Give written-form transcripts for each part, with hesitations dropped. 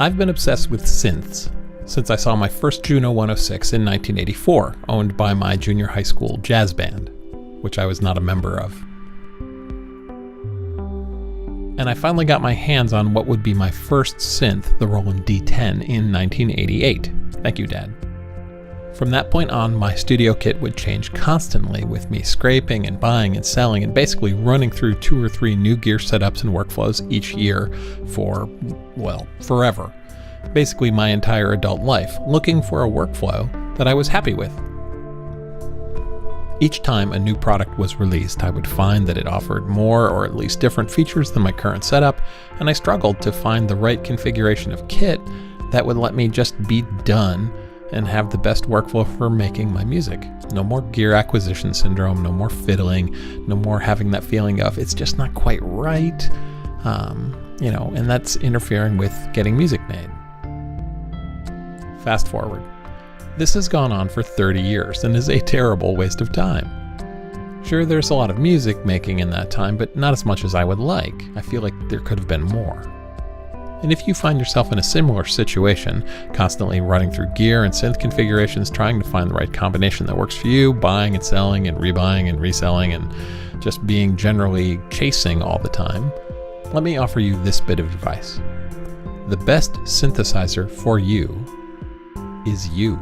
I've been obsessed with synths since I saw my first Juno 106 in 1984, owned by my junior high school jazz band, which I was not a member of. And I finally got my hands on what would be my first synth, the Roland D10, in 1988. Thank you, Dad. From that point on, my studio kit would change constantly, with me scraping and buying and selling and basically running through 2 or 3 new gear setups and workflows each year for, well, forever. Basically my entire adult life, looking for a workflow that I was happy with. Each time a new product was released, I would find that it offered more or at least different features than my current setup, and I struggled to find the right configuration of kit that would let me just be done and have the best workflow for making my music. No more gear acquisition syndrome, no more fiddling, no more having that feeling of it's just not quite right, and that's interfering with getting music made. Fast forward. This has gone on for 30 years and is a terrible waste of time. Sure, there's a lot of music making in that time, but not as much as I would like. I feel like there could have been more. And if you find yourself in a similar situation, constantly running through gear and synth configurations, trying to find the right combination that works for you, buying and selling and rebuying and reselling, and just being generally chasing all the time, let me offer you this bit of advice. The best synthesizer for you is you.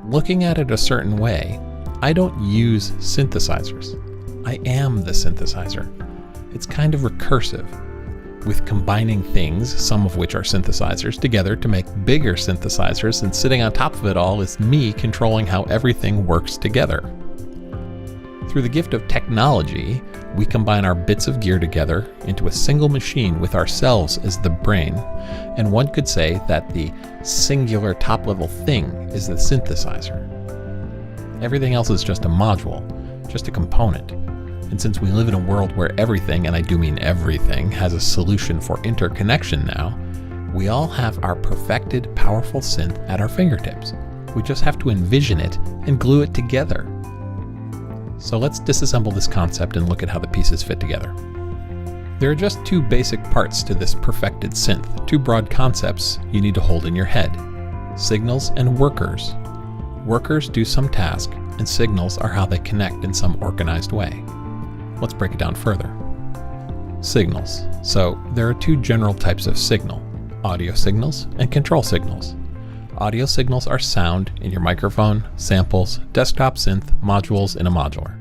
Looking at it a certain way, I don't use synthesizers. I am the synthesizer. It's kind of recursive, with combining things, some of which are synthesizers, together to make bigger synthesizers, and sitting on top of it all is me controlling how everything works together. Through the gift of technology, we combine our bits of gear together into a single machine with ourselves as the brain, and one could say that the singular top-level thing is the synthesizer. Everything else is just a module, just a component. And since we live in a world where everything, and I do mean everything, has a solution for interconnection now, we all have our perfected, powerful synth at our fingertips. We just have to envision it and glue it together. So let's disassemble this concept and look at how the pieces fit together. There are just 2 basic parts to this perfected synth, 2 broad concepts you need to hold in your head: signals and workers. Workers do some task, and signals are how they connect in some organized way. Let's break it down further. Signals. So there are 2 general types of signal: audio signals and control signals. Audio signals are sound in your microphone, samples, desktop synth, modules in a modular.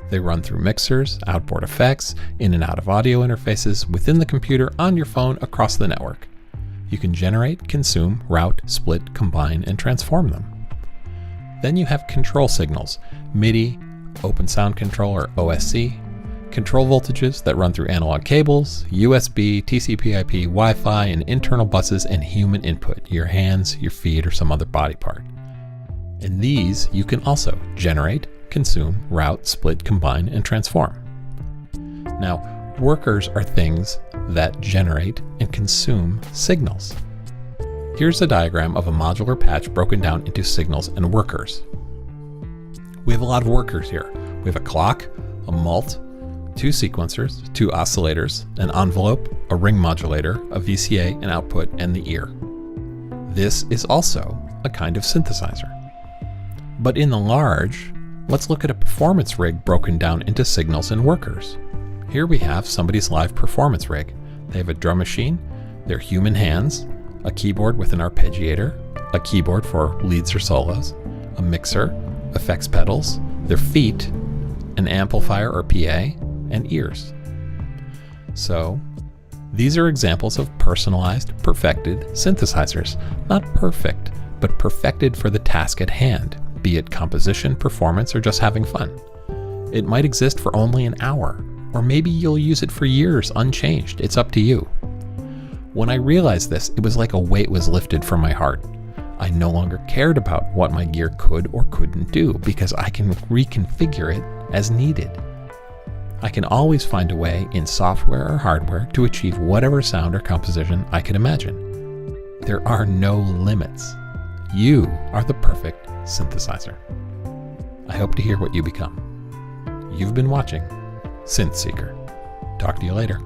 They run through mixers, outboard effects, in and out of audio interfaces, within the computer, on your phone, across the network. You can generate, consume, route, split, combine, and transform them. Then you have control signals: MIDI, Open Sound Control or OSC, control voltages that run through analog cables, USB, TCP/IP, Wi-Fi, and internal buses, and human input, your hands, your feet, or some other body part. And these you can also generate, consume, route, split, combine, and transform. Now, workers are things that generate and consume signals. Here's a diagram of a modular patch broken down into signals and workers. We have a lot of workers here. We have a clock, a mult, 2 sequencers, 2 oscillators, an envelope, a ring modulator, a VCA, an output, and the ear. This is also a kind of synthesizer. But in the large, let's look at a performance rig broken down into signals and workers. Here we have somebody's live performance rig. They have a drum machine, their human hands, a keyboard with an arpeggiator, a keyboard for leads or solos, a mixer, effects pedals, their feet, an amplifier or PA, and ears. So, these are examples of personalized, perfected synthesizers. Not perfect, but perfected for the task at hand, be it composition, performance, or just having fun. It might exist for only an hour, or maybe you'll use it for years unchanged. It's up to you. When I realized this, it was like a weight was lifted from my heart. I no longer cared about what my gear could or couldn't do, because I can reconfigure it as needed. I can always find a way in software or hardware to achieve whatever sound or composition I can imagine. There are no limits. You are the perfect synthesizer. I hope to hear what you become. You've been watching Synth Seeker. Talk to you later.